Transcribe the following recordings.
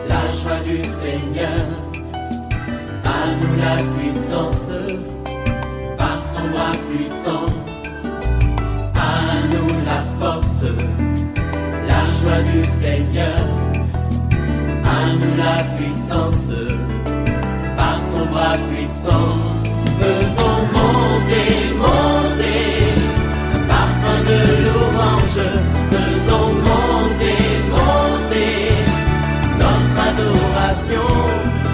la joie du Seigneur. À nous la puissance, par son bras puissant. À nous la force, la joie du Seigneur. À nous la puissance, par son bras puissant. Faisons monter, monter, un parfum de louange. Faisons monter, monter, notre adoration.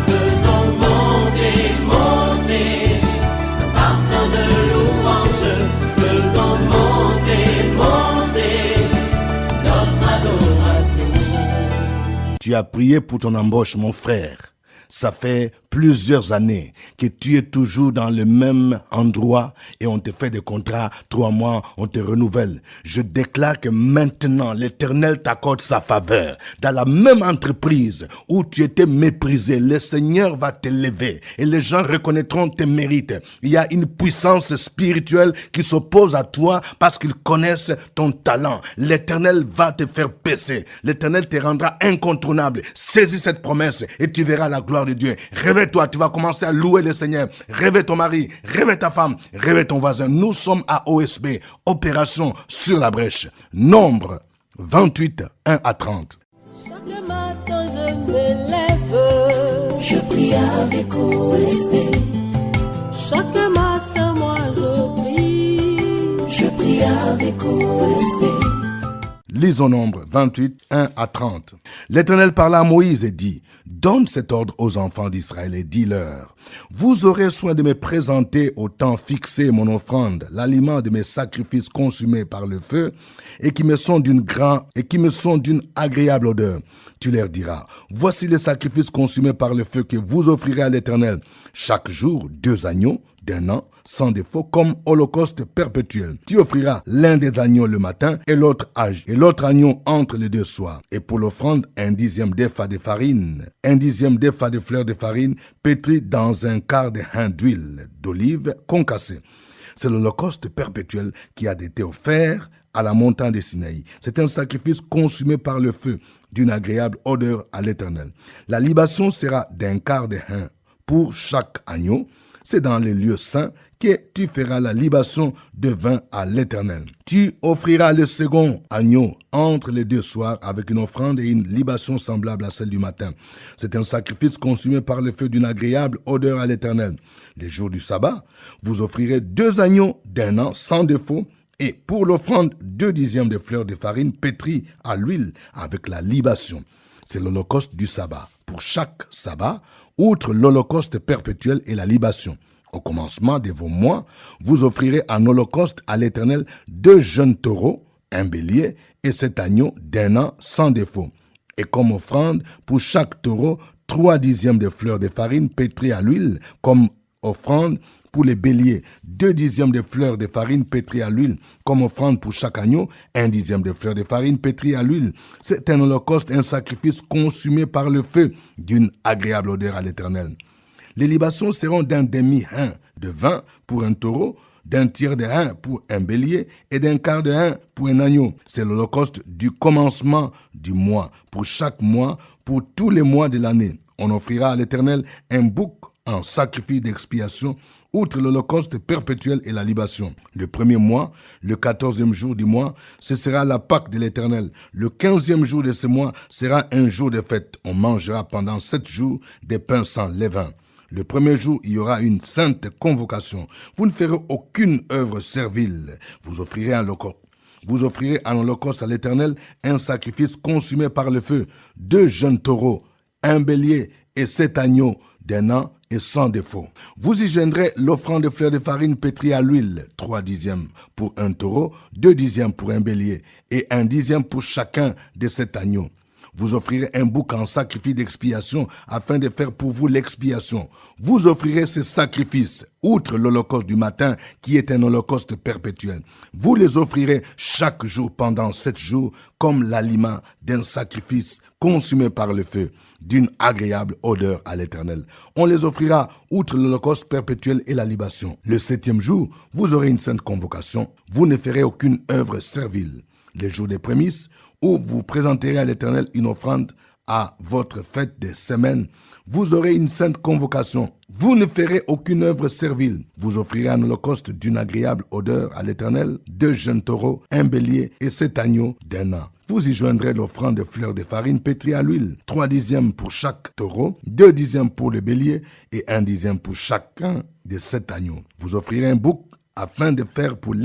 Faisons monter, monter, un parfum de louange. Faisons monter, monter, notre adoration. Tu as prié pour ton embauche, mon frère. Ça fait plusieurs années que tu es toujours dans le même endroit et on te fait des contrats, 3 mois, on te renouvelle. Je déclare que maintenant, l'Éternel t'accorde sa faveur. Dans la même entreprise où tu étais méprisé, le Seigneur va t'élever et les gens reconnaîtront tes mérites. Il y a une puissance spirituelle qui s'oppose à toi parce qu'ils connaissent ton talent. L'Éternel va te faire baisser. L'Éternel te rendra incontournable. Saisis cette promesse et tu verras la gloire de Dieu. Réveille-toi, tu vas commencer à louer le Seigneur. Réveille ton mari, réveille ta femme, réveille ton voisin. Nous sommes à OSB, Opération sur la brèche. Nombre 28, 1 à 30. Chaque matin je me lève, Je prie avec OSB. chaque matin moi je prie. Je prie avec OSB. Lisons Nombre 28, 1 à 30. L'Éternel parla à Moïse et dit, donne cet ordre aux enfants d'Israël et dis-leur, vous aurez soin de me présenter au temps fixé mon offrande, l'aliment de mes sacrifices consumés par le feu et qui me sont d'une agréable odeur. Tu leur diras, voici les sacrifices consumés par le feu que vous offrirez à l'Éternel. Chaque jour, 2 agneaux d'1 an, sans défaut, comme holocauste perpétuel. Tu offriras l'un des agneaux le matin et l'autre agneau entre les 2 soirs. Et pour l'offrande, 1/10 d'épha de farine, 1/10 d'épha de fleur de farine, pétrie dans un quart de hin d'huile d'olive concassée. C'est l'holocauste perpétuel qui a été offert à la montagne de Sinaï. C'est un sacrifice consumé par le feu, d'une agréable odeur à l'Éternel. La libation sera d'un quart de hin pour chaque agneau. C'est dans les lieux saints que tu feras la libation de vin à l'Éternel. Tu offriras le second agneau entre les 2 soirs avec une offrande et une libation semblable à celle du matin. C'est un sacrifice consumé par le feu d'une agréable odeur à l'Éternel. Les jours du sabbat, vous offrirez 2 agneaux d'1 an sans défaut et pour l'offrande 2/10 de fleurs de farine pétrie à l'huile avec la libation. C'est l'holocauste du sabbat. Pour chaque sabbat, outre l'holocauste perpétuel et la libation. Au commencement de vos mois, vous offrirez en holocauste à l'Éternel 2 jeunes taureaux, un bélier et 7 agneaux d'1 an sans défaut. Et comme offrande, pour chaque taureau, 3/10 de fleurs de farine pétrie à l'huile, comme offrande pour les béliers, 2/10 de fleurs de farine pétrie à l'huile, comme offrande pour chaque agneau, 1/10 de fleurs de farine pétrie à l'huile. C'est un holocauste, un sacrifice consumé par le feu, d'une agréable odeur à l'Éternel. Les libations seront d'un demi-hin de vin pour un taureau, d'un tiers de hin pour un bélier et d'un quart de hin pour un agneau. C'est l'holocauste du commencement du mois, pour chaque mois, pour tous les mois de l'année. On offrira à l'Éternel un bouc en sacrifice d'expiation, outre l'holocauste perpétuel et la libation. Le 1er mois, le 14e jour du mois, ce sera la Pâque de l'Éternel. Le 15e jour de ce mois sera un jour de fête. On mangera pendant 7 jours des pains sans levain. Le 1er jour, il y aura une sainte convocation. Vous ne ferez aucune œuvre servile. Vous offrirez en holocauste à l'Éternel un sacrifice consumé par le feu, 2 jeunes taureaux, un bélier et 7 agneaux d'1 an et sans défaut. Vous y joindrez l'offrande de fleurs de farine pétrie à l'huile, 3/10 pour un taureau, 2/10 pour un bélier et 1/10 pour chacun de 7 agneaux. Vous offrirez un bouc en sacrifice d'expiation afin de faire pour vous l'expiation. Vous offrirez ce sacrifice, outre l'holocauste du matin qui est un holocauste perpétuel. Vous les offrirez chaque jour pendant 7 jours comme l'aliment d'un sacrifice consumé par le feu, d'une agréable odeur à l'Éternel. On les offrira outre l'holocauste perpétuel et la libation. Le 7e jour, vous aurez une sainte convocation. Vous ne ferez aucune œuvre servile. Les jours des prémices, où vous présenterez à l'Éternel une offrande à votre fête des semaines, vous aurez une sainte convocation. Vous ne ferez aucune œuvre servile. Vous offrirez un holocauste d'une agréable odeur à l'Éternel, 2 jeunes taureaux, un bélier et 7 agneaux d'un an. Vous y joindrez l'offrande de fleurs de farine pétrie à l'huile, 3 dixièmes pour chaque taureau, 2 dixièmes pour le bélier et 1 dixième pour chacun des 7 agneaux. Vous offrirez un bouc afin de faire pour vous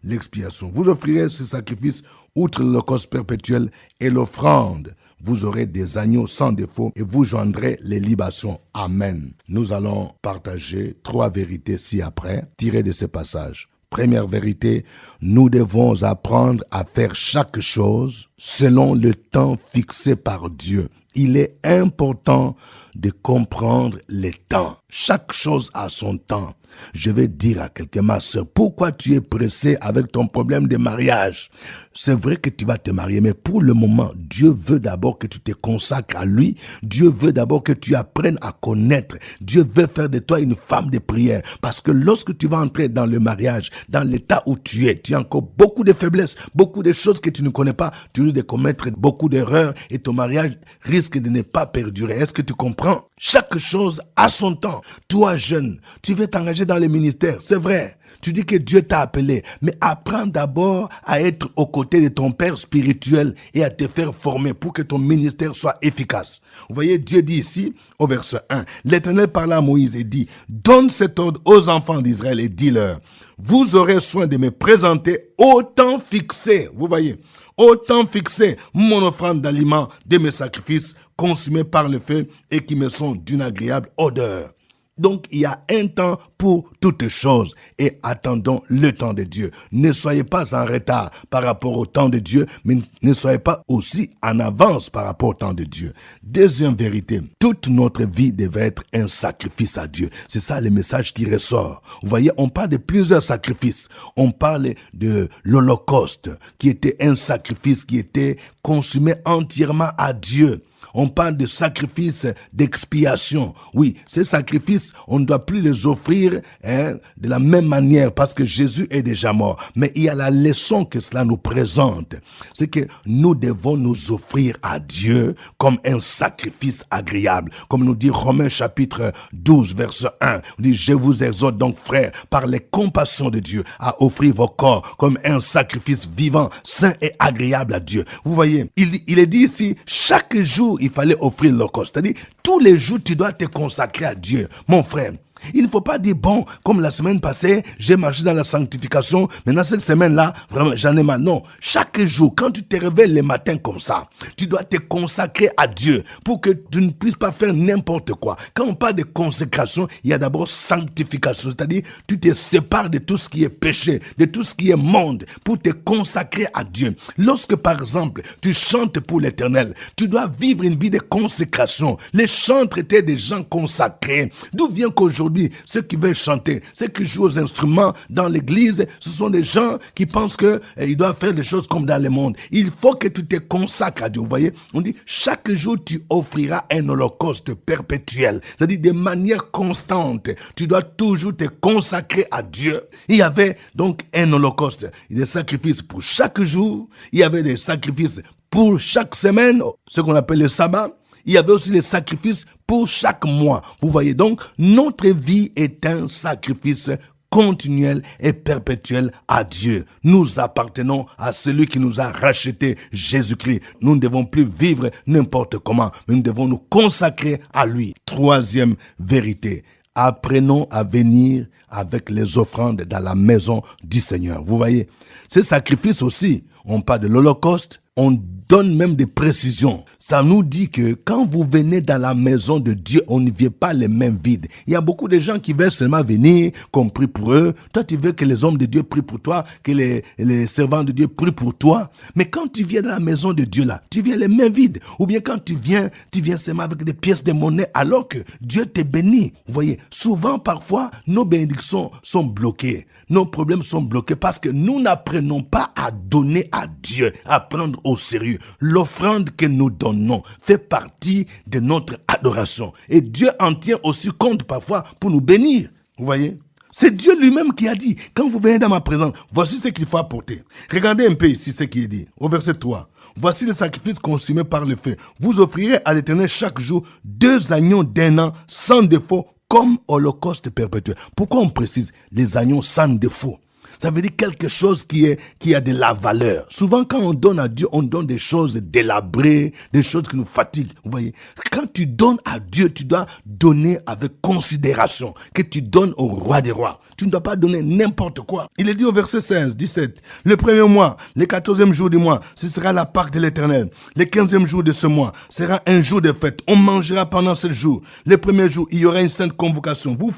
l'expiation. Vous offrirez ce sacrifice outre l'holocauste perpétuel et l'offrande. Vous aurez des agneaux sans défaut et vous joindrez les libations. Amen. Nous allons partager 3 vérités ci-après, tirées de ce passage. Première vérité, nous devons apprendre à faire chaque chose selon le temps fixé par Dieu. Il est important de comprendre les temps. Chaque chose a son temps. Je vais dire à quelqu'un, ma soeur, pourquoi tu es pressé avec ton problème de mariage? C'est vrai que tu vas te marier, mais pour le moment, Dieu veut d'abord que tu te consacres à lui. Dieu veut d'abord que tu apprennes à connaître. Dieu veut faire de toi une femme de prière. Parce que lorsque tu vas entrer dans le mariage, dans l'état où tu as encore beaucoup de faiblesses, beaucoup de choses que tu ne connais pas, tu risques de commettre beaucoup d'erreurs et ton mariage risque de ne pas perdurer. Est-ce que tu comprends? Chaque chose a son temps. Toi, jeune, tu veux t'engager dans les ministères, c'est vrai. Tu dis que Dieu t'a appelé, mais apprends d'abord à être aux côtés de ton père spirituel et à te faire former pour que ton ministère soit efficace. Vous voyez, Dieu dit ici, au verset 1, l'Éternel parla à Moïse et dit, donne cet ordre aux enfants d'Israël et dis-leur, vous aurez soin de me présenter au temps fixé. Vous voyez, au temps fixé, mon offrande d'aliments de mes sacrifices consumés par le feu et qui me sont d'une agréable odeur. Donc, il y a un temps pour toutes choses et attendons le temps de Dieu. Ne soyez pas en retard par rapport au temps de Dieu, mais ne soyez pas aussi en avance par rapport au temps de Dieu. Deuxième vérité, toute notre vie devait être un sacrifice à Dieu. C'est ça le message qui ressort. Vous voyez, on parle de plusieurs sacrifices. On parle de l'Holocauste, qui était un sacrifice qui était consumé entièrement à Dieu. On parle de sacrifices d'expiation. Oui, ces sacrifices, on ne doit plus les offrir de la même manière parce que Jésus est déjà mort. Mais il y a la leçon que cela nous présente. C'est que nous devons nous offrir à Dieu comme un sacrifice agréable. Comme nous dit Romains chapitre 12, verset 1. On dit, je vous exhorte donc, frères, par les compassions de Dieu, à offrir vos corps comme un sacrifice vivant, saint et agréable à Dieu. Vous voyez, il est dit ici, chaque jour, il fallait offrir l'holocauste. C'est-à-dire, tous les jours, tu dois te consacrer à Dieu. Mon frère, il ne faut pas dire, bon, comme la semaine passée, j'ai marché dans la sanctification, maintenant cette semaine-là, vraiment, j'en ai marre. Non, chaque jour, quand tu te réveilles le matin comme ça, tu dois te consacrer à Dieu pour que tu ne puisses pas faire n'importe quoi. Quand on parle de consécration, il y a d'abord sanctification, c'est-à-dire tu te sépares de tout ce qui est péché, de tout ce qui est monde, pour te consacrer à Dieu. Lorsque, par exemple, tu chantes pour l'Éternel, tu dois vivre une vie de consécration. Les chantres étaient des gens consacrés. D'où vient qu'aujourd'hui, ceux qui veulent chanter, ceux qui jouent aux instruments dans l'église, ce sont des gens qui pensent qu'ils doivent faire des choses comme dans le monde. Il faut que tu te consacres à Dieu. Vous voyez, on dit, chaque jour tu offriras un holocauste perpétuel. C'est-à-dire de manière constante. Tu dois toujours te consacrer à Dieu. Il y avait donc un holocauste, des sacrifices pour chaque jour. Il y avait des sacrifices pour chaque semaine, ce qu'on appelle le sabbat. Il y avait aussi des sacrifices pour chaque mois. Vous voyez donc, notre vie est un sacrifice continuel et perpétuel à Dieu. Nous appartenons à celui qui nous a racheté, Jésus-Christ. Nous ne devons plus vivre n'importe comment, mais nous devons nous consacrer à lui. Troisième vérité, apprenons à venir avec les offrandes dans la maison du Seigneur. Vous voyez, ces sacrifices aussi, on parle de l'Holocauste, on donne même des précisions. Ça nous dit que quand vous venez dans la maison de Dieu, on ne vient pas les mains vides. Il y a beaucoup de gens qui veulent seulement venir, qu'on prie pour eux. Toi, tu veux que les hommes de Dieu prient pour toi, que les servants de Dieu prient pour toi. Mais quand tu viens dans la maison de Dieu là, tu viens les mains vides. Ou bien quand tu viens seulement avec des pièces de monnaie alors que Dieu te bénit. Vous voyez, souvent, parfois, nos bénédictions sont bloquées. Nos problèmes sont bloqués parce que nous n'apprenons pas à donner à Dieu, à prendre au sérieux. L'offrande que nous donnons fait partie de notre adoration. Et Dieu en tient aussi compte parfois pour nous bénir. Vous voyez? C'est Dieu lui-même qui a dit, quand vous venez dans ma présence, voici ce qu'il faut apporter. Regardez un peu ici ce qui est dit, au verset 3. Voici le sacrifice consumé par le feu. Vous offrirez à l'Éternel chaque jour 2 agneaux d'1 an sans défaut comme holocauste perpétuel. Pourquoi on précise les agneaux sans défaut? Ça veut dire quelque chose qui a de la valeur. Souvent, quand on donne à Dieu, on donne des choses délabrées, des choses qui nous fatiguent. Vous voyez, quand tu donnes à Dieu, tu dois donner avec considération, que tu donnes au roi des rois. Tu ne dois pas donner n'importe quoi. Il est dit au verset 16, 17, le 1er mois, le 14e jour du mois, ce sera la Pâque de l'Éternel. Le 15e jour de ce mois sera un jour de fête. On mangera pendant 7 jours. Le premier jour, il y aura une sainte convocation. Vous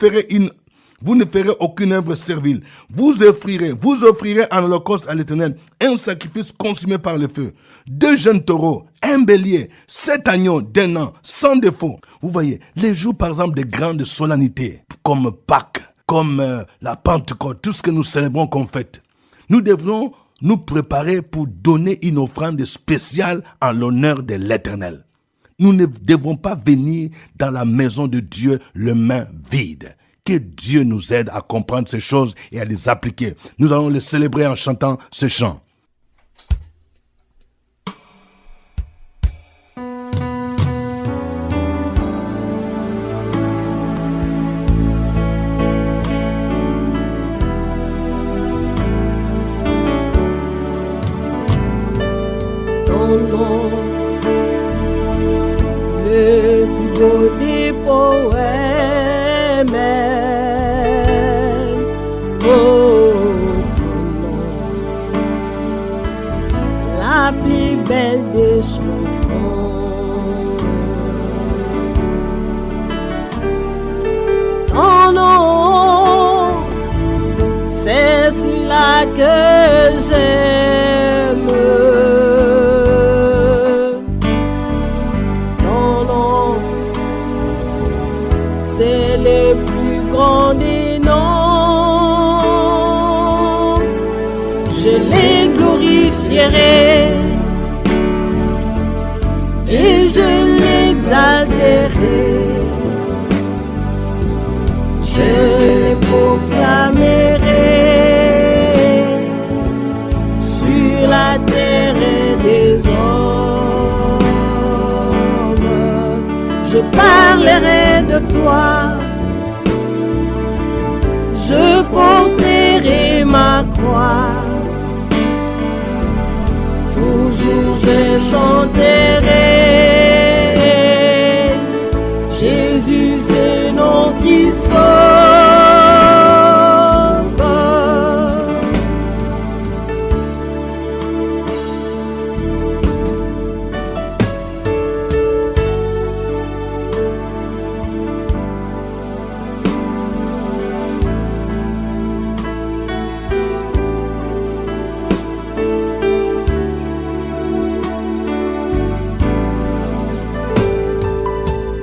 ne ferez aucune œuvre servile. Vous offrirez en holocauste à l'Éternel un sacrifice consumé par le feu. 2 jeunes taureaux, 1 bélier, 7 agneaux d'1 an, sans défaut. Vous voyez, les jours par exemple de grandes solennités, comme Pâques, comme la Pentecôte, tout ce que nous célébrons comme fête. Nous devrons nous préparer pour donner une offrande spéciale en l'honneur de l'Éternel. Nous ne devons pas venir dans la maison de Dieu les mains vides. Que Dieu nous aide à comprendre ces choses et à les appliquer. Nous allons les célébrer en chantant ce chant. Ton nom, le plus beau des poèmes. La plus belle des chansons. Ton nom, c'est celui-là que j'aime. Ton nom, c'est le plus grand des noms. Je les glorifierai et je l'exalterai. Je les proclamerai sur la terre des hommes. Je parlerai de toi, je porterai ma croix. Toujours je chanterai Jésus, c'est le nom qui sauve.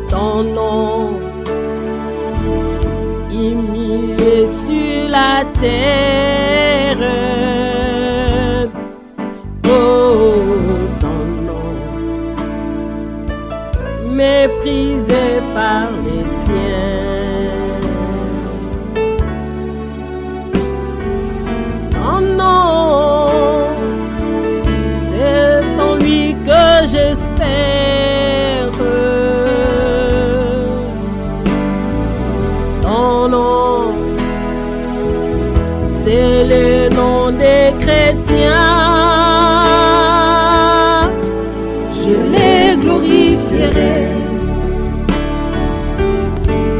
Ton nom immolé sur la terre. Oh, ton nom méprisé par les tiens. Ton nom, c'est en lui que j'espère. Ton nom, c'est le nom des chrétiens. Je les glorifierai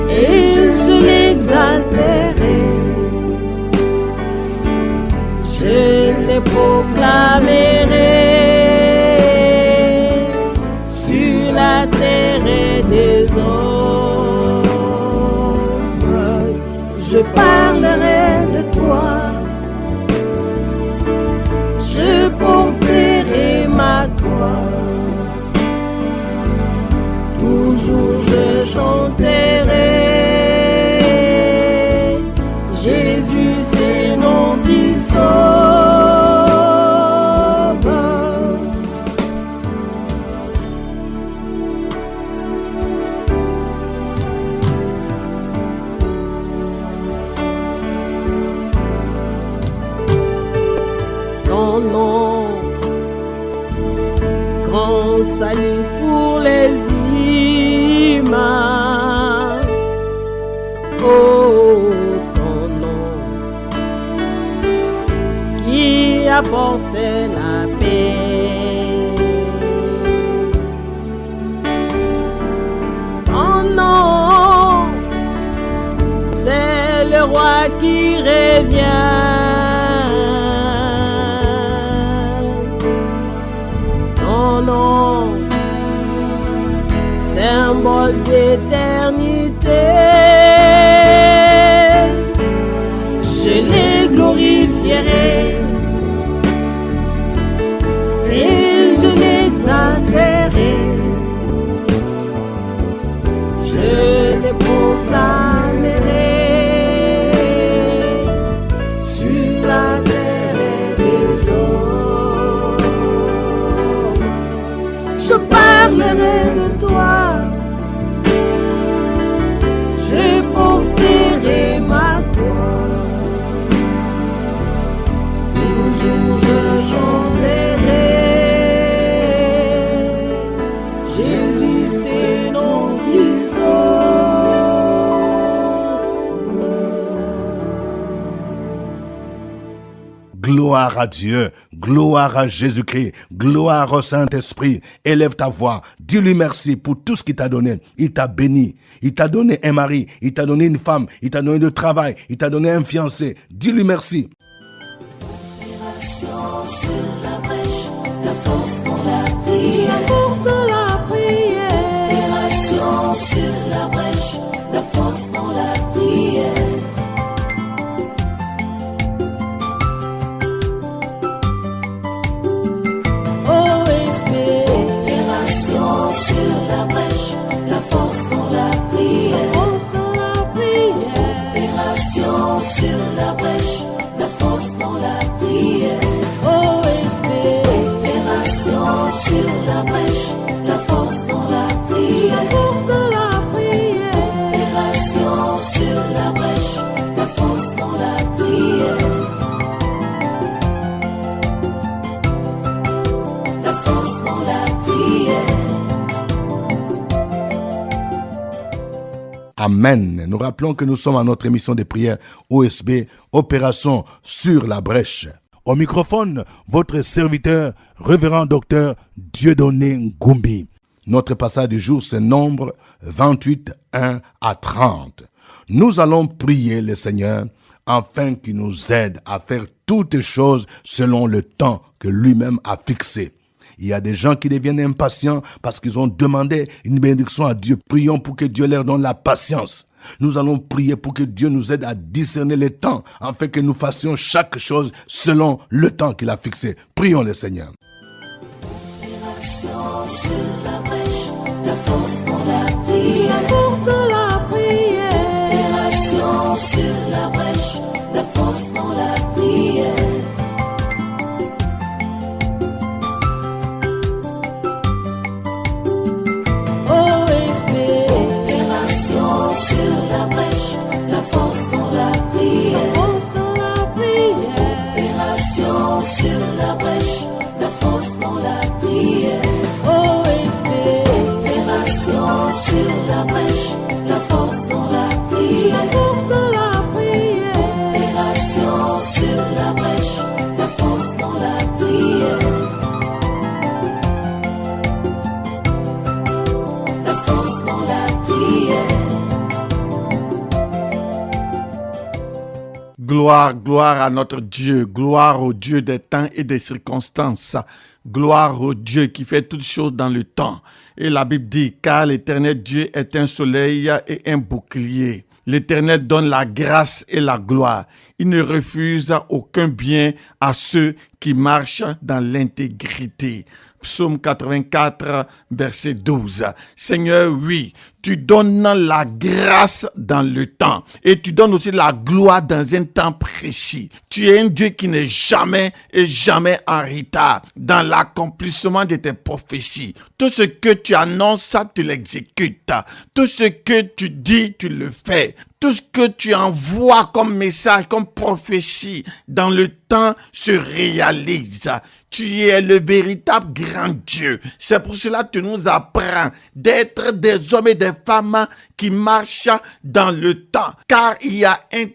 et je l'exalterai. Je les proclamerai sur la terre des hommes. Je parlerai de toi, je porterai ma croix. Toujours je chanterai Jésus, c'est le nom qui sauve. ton salut pour les humains. Oh, ton nom qui apportait la paix. Ton nom, c'est le roi qui revient. Ton nom, symbole d'éternité. Je les glorifierai et je l'exalterai. Je les proclamerai sur la terre et les eaux. Je parlerai de toi, je porterai ma gloire. Toujours je chanterai Jésus, c'est nom qui sauve. Gloire à Dieu, gloire à Jésus-Christ, gloire au Saint-Esprit. Élève ta voix, dis-lui merci pour tout ce qu'il t'a donné. Il t'a béni, il t'a donné un mari, il t'a donné une femme, il t'a donné du travail, il t'a donné un fiancé. Dis-lui merci. Sur la brèche, la force dans la prière. La force de la prière. Opération sur la brèche, la force dans la prière. OSB. Opération sur la brèche, la force dans la prière. Force de la prière. Opération sur la brèche, la force dans la prière. OSB. Opération sur la brèche, la force dans la prière. Force de la prière. Opération sur la brèche, la force dans la prière. La force dans la prière. Amen. Nous rappelons que nous sommes à notre émission de prière OSB, Opération sur la brèche. Au microphone, votre serviteur, révérend docteur Dieudonné Ngumbi. Notre passage du jour, c'est Nombre 28, 1 à 30. Nous allons prier le Seigneur afin qu'il nous aide à faire toutes choses selon le temps que lui-même a fixé. Il y a des gens qui deviennent impatients parce qu'ils ont demandé une bénédiction à Dieu. Prions pour que Dieu leur donne la patience. Nous allons prier pour que Dieu nous aide à discerner les temps, afin que nous fassions chaque chose selon le temps qu'il a fixé. Prions le Seigneur. Opération sur la brèche, la force dans la prière. La force de la prière. Opération sur la brèche, la force dans la prière. OSB. Opération sur la brèche, la force dans la prière. Force de la prière. Opération sur la brèche, la force dans la prière. OSB. Opération sur la brèche, la force dans la prière. Force de la prière. Opération sur la brèche, la force dans la prière. La force dans la prière. Gloire, gloire à notre Dieu, gloire au Dieu des temps et des circonstances, gloire au Dieu qui fait toutes choses dans le temps. Et la Bible dit, car l'Éternel Dieu est un soleil et un bouclier. L'Éternel donne la grâce et la gloire. Il ne refuse aucun bien à ceux qui marchent dans l'intégrité. Psaume 84, verset 12. Seigneur, oui, tu donnes la grâce dans le temps et tu donnes aussi la gloire dans un temps précis. Tu es un Dieu qui n'est jamais et jamais en retard dans l'accomplissement de tes prophéties. Tout ce que tu annonces, ça, tu l'exécutes. Tout ce que tu dis, tu le fais. Tout ce que tu envoies comme message, comme prophétie, dans le temps se réalise. Tu es le véritable grand Dieu. C'est pour cela que tu nous apprends d'être des hommes et des femmes qui marchent dans le temps. Car il y a un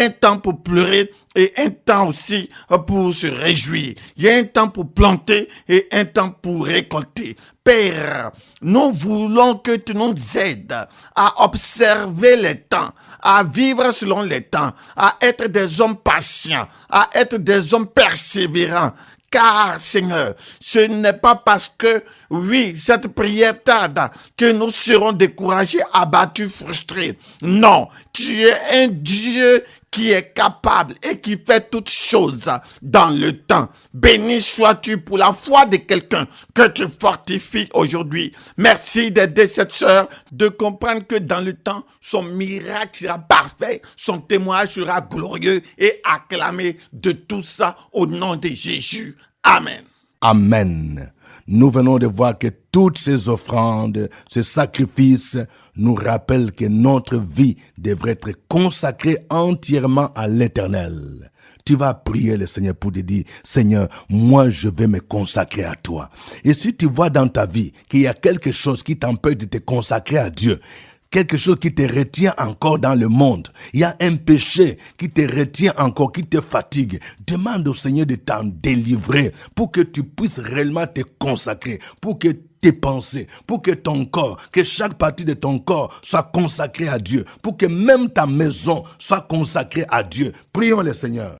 temps pour pleurer et un temps aussi pour se réjouir. Il y a un temps pour planter et un temps pour récolter. Père, nous voulons que tu nous aides à observer les temps, à vivre selon les temps, à être des hommes patients, à être des hommes persévérants. Car, Seigneur, ce n'est pas parce que, oui, cette prière tarde que nous serons découragés, abattus, frustrés. Non, tu es un Dieu qui est capable et qui fait toutes choses dans le temps. Béni sois-tu pour la foi de quelqu'un que tu fortifies aujourd'hui. Merci d'aider cette sœur de comprendre que dans le temps, son miracle sera parfait, son témoignage sera glorieux et acclamé de tout ça au nom de Jésus. Amen. Amen. Nous venons de voir que toutes ces offrandes, ces sacrifices nous rappellent que notre vie devrait être consacrée entièrement à l'Éternel. Tu vas prier le Seigneur pour te dire, Seigneur, moi je vais me consacrer à toi. Et si tu vois dans ta vie qu'il y a quelque chose qui t'empêche de te consacrer à Dieu, quelque chose qui te retient encore dans le monde, il y a un péché qui te retient encore, qui te fatigue, demande au Seigneur de t'en délivrer pour que tu puisses réellement te consacrer, pour que tes pensées, pour que ton corps, que chaque partie de ton corps soit consacrée à Dieu, pour que même ta maison soit consacrée à Dieu. Prions le Seigneur.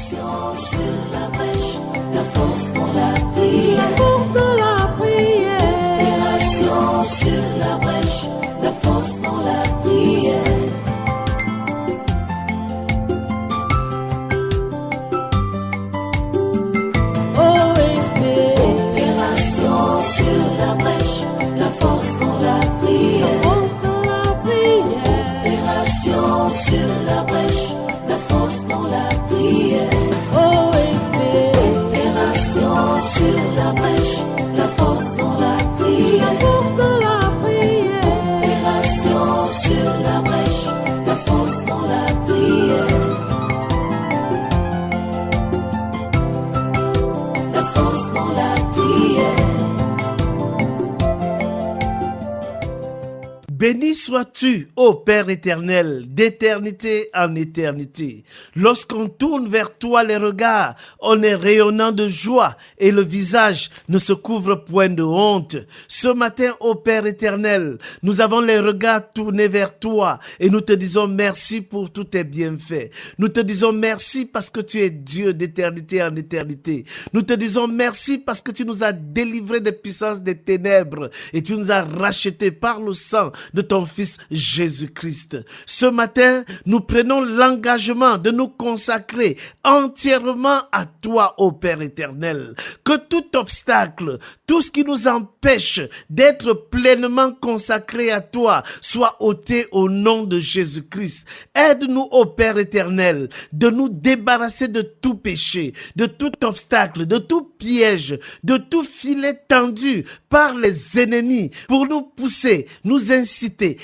Sur la brèche, la force pour la prière. La force de la prière. Opération sur la brèche, la force pour la prière. OSB. Opération sur la brèche, la force pour la prière. La force de la prière. Opération sur la brèche, la force pour la prière. OSB. Opération sur la brèche, la force pour la prière. La force de la prière. Opération sur la brèche, la force pour la prière. La force pour la prière. Béni sois-tu, ô Père éternel, d'éternité en éternité. Lorsqu'on tourne vers toi les regards, on est rayonnant de joie et le visage ne se couvre point de honte. Ce matin, ô Père éternel, nous avons les regards tournés vers toi et nous te disons merci pour tous tes bienfaits. Nous te disons merci parce que tu es Dieu d'éternité en éternité. Nous te disons merci parce que tu nous as délivrés des puissances des ténèbres et tu nous as rachetés par le sang de ton Fils Jésus-Christ. Ce matin, nous prenons l'engagement de nous consacrer entièrement à toi, ô Père éternel. Que tout obstacle, tout ce qui nous empêche d'être pleinement consacrés à toi, soit ôté au nom de Jésus-Christ. Aide-nous, ô Père éternel, de nous débarrasser de tout péché, de tout obstacle, de tout piège, de tout filet tendu par les ennemis pour nous pousser, nous inciter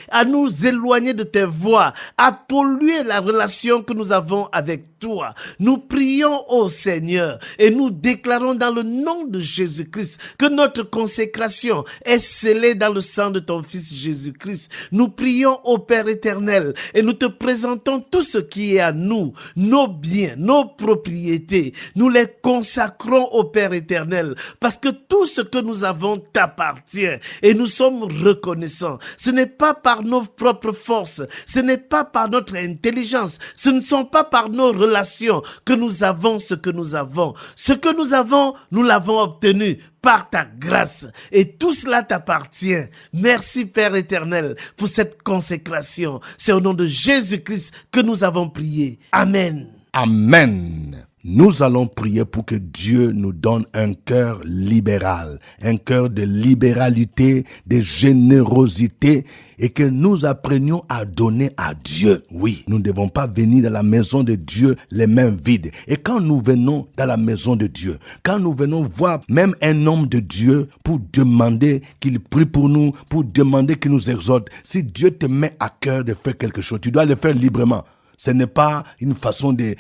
à nous éloigner de tes voies, à polluer la relation que nous avons avec toi. Nous prions au Seigneur et nous déclarons dans le nom de Jésus-Christ que notre consécration est scellée dans le sang de ton Fils Jésus-Christ. Nous prions au Père éternel et nous te présentons tout ce qui est à nous, nos biens, nos propriétés. Nous les consacrons au Père éternel parce que tout ce que nous avons t'appartient et nous sommes reconnaissants. Ce n'est pas par nos propres forces, ce n'est pas par notre intelligence, ce ne sont pas par nos relations que nous avons ce que nous avons. Ce que nous avons, nous l'avons obtenu par ta grâce et tout cela t'appartient. Merci Père éternel pour cette consécration. C'est au nom de Jésus-Christ que nous avons prié. Amen. Amen. Nous allons prier pour que Dieu nous donne un cœur libéral, un cœur de libéralité, de générosité et que nous apprenions à donner à Dieu. Oui, nous ne devons pas venir dans la maison de Dieu les mains vides. Et quand nous venons dans la maison de Dieu, quand nous venons voir même un homme de Dieu pour demander qu'il prie pour nous, pour demander qu'il nous exhorte, si Dieu te met à cœur de faire quelque chose, tu dois le faire librement. Ce n'est pas une façon de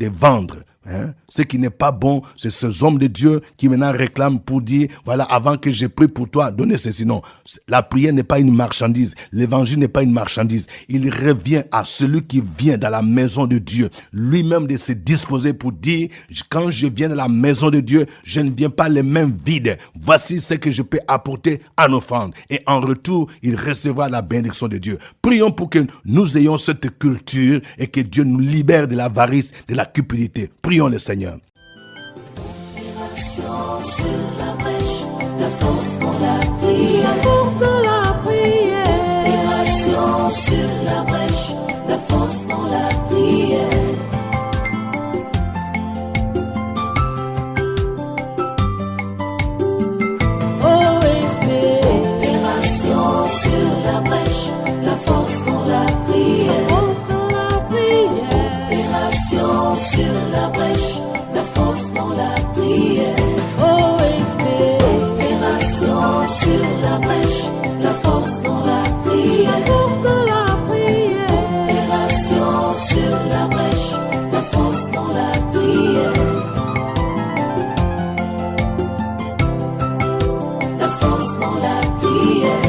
vendre. Ce qui n'est pas bon, c'est ces hommes de Dieu qui maintenant réclament pour dire, voilà, avant que j'ai pris pour toi, donnez ceci. Non, la prière n'est pas une marchandise. L'évangile n'est pas une marchandise. Il revient à celui qui vient dans la maison de Dieu, lui-même de se disposer pour dire, quand je viens dans la maison de Dieu, je ne viens pas les mains vides. Voici ce que je peux apporter en offrande. Et en retour, il recevra la bénédiction de Dieu. Prions pour que nous ayons cette culture et que Dieu nous libère de l'avarice, de la cupidité. Prions le Seigneur. Sur la brèche, la force dans la prière. La force dans la prière. Opération sur la brèche, la force dans la prière. OSB. Opération sur la brèche, la force dans la prière. Force dans la prière. Opération sur la brèche, la force dans la prière. OSB. Opération sur la brèche, la force dans la prière. Force dans la prière. Opération sur la brèche, la force dans la prière. La force dans la prière.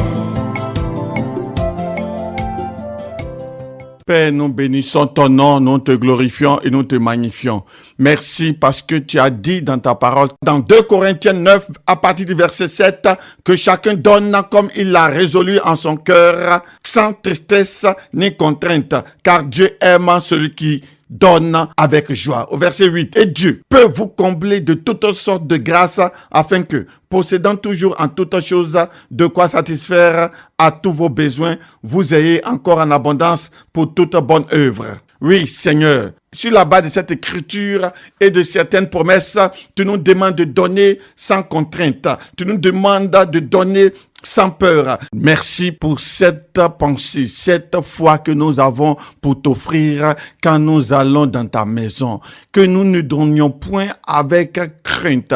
Père, nous bénissons ton nom, nous te glorifions et nous te magnifions. Merci parce que tu as dit dans ta parole, dans 2 Corinthiens 9, à partir du verset 7, que chacun donne comme il l'a résolu en son cœur, sans tristesse ni contrainte, car Dieu aime celui qui donne avec joie. Au verset 8, et Dieu peut vous combler de toutes sortes de grâces afin que, possédant toujours en toutes choses de quoi satisfaire à tous vos besoins, vous ayez encore en abondance pour toute bonne œuvre. Oui, Seigneur, sur la base de cette écriture et de certaines promesses, tu nous demandes de donner sans contrainte. Tu nous demandes de donner sans peur. Merci pour cette pensée, cette foi que nous avons pour t'offrir quand nous allons dans ta maison. Que nous ne donnions point avec crainte,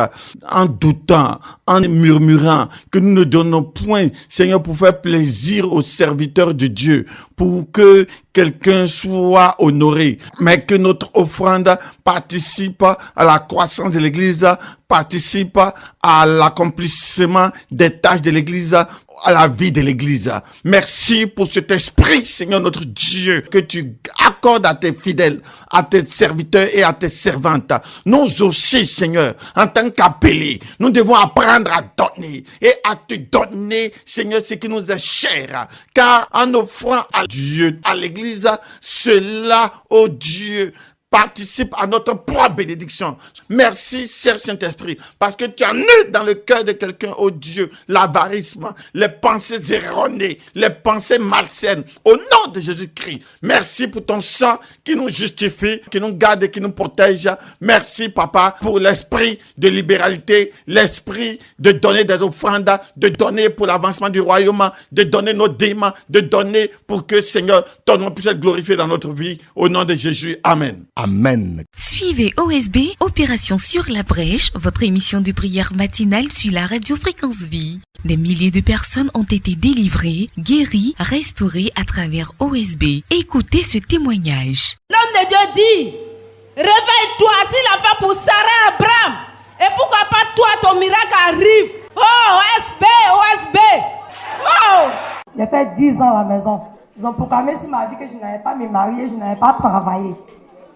en doutant, en murmurant, que nous ne donnons point, Seigneur, pour faire plaisir aux serviteurs de Dieu, pour que quelqu'un soit honoré, mais que notre offrande participe à la croissance de l'Église, participe à l'accomplissement des tâches de l'Église, à la vie de l'Église. Merci pour cet esprit, Seigneur notre Dieu, que tu accordes à tes fidèles, à tes serviteurs et à tes servantes. Nous aussi, Seigneur, en tant qu'appelés, nous devons apprendre à donner et à te donner, Seigneur, ce qui nous est cher. Car en offrant à Dieu, à l'Église, cela, oh Dieu, participe à notre propre bénédiction. Merci, cher Saint-Esprit, parce que tu as nul dans le cœur de quelqu'un, oh Dieu, l'avarice, les pensées erronées, les pensées malsaines, au nom de Jésus-Christ. Merci pour ton sang qui nous justifie, qui nous garde et qui nous protège. Merci, Papa, pour l'esprit de libéralité, l'esprit de donner des offrandes, de donner pour l'avancement du royaume, de donner nos dîmes, de donner pour que, Seigneur, ton nom puisse être glorifié dans notre vie. Au nom de Jésus, Amen. Amen. Suivez OSB, Opération sur la brèche, votre émission de prière matinale sur la radio Fréquence Vie. Des milliers de personnes ont été délivrées, guéries, restaurées à travers OSB. Écoutez ce témoignage. L'homme de Dieu dit, réveille-toi, s'il a fait pour Sarah Abraham, et pourquoi pas toi, ton miracle arrive. Oh, OSB. Oh. J'ai fait 10 ans à la maison. Ils ont proclamé sur ma vie que je n'avais pas me marier, je n'avais pas travaillé.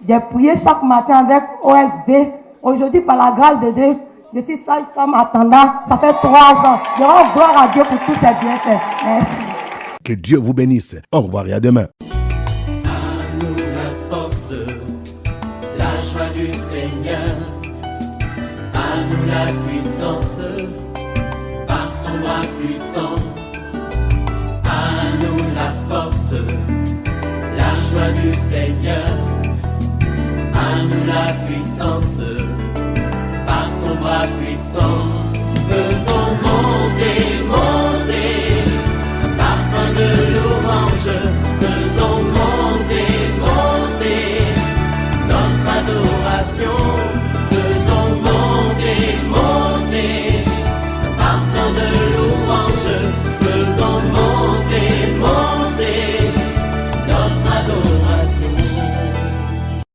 J'ai prié chaque matin avec OSB. Aujourd'hui, par la grâce de Dieu, je suis sage-femme attendant. Ça fait 3 ans. Je rends gloire à Dieu pour tous ses bienfaits. Merci. Que Dieu vous bénisse. Au revoir et à demain. À nous la force, la joie du Seigneur. À nous la puissance, par son bras puissant. À nous la force, la joie du Seigneur. À nous la puissance, par son bras puissant. Faisons monter, monter, parfum de louange. Faisons monter, monter, notre adoration.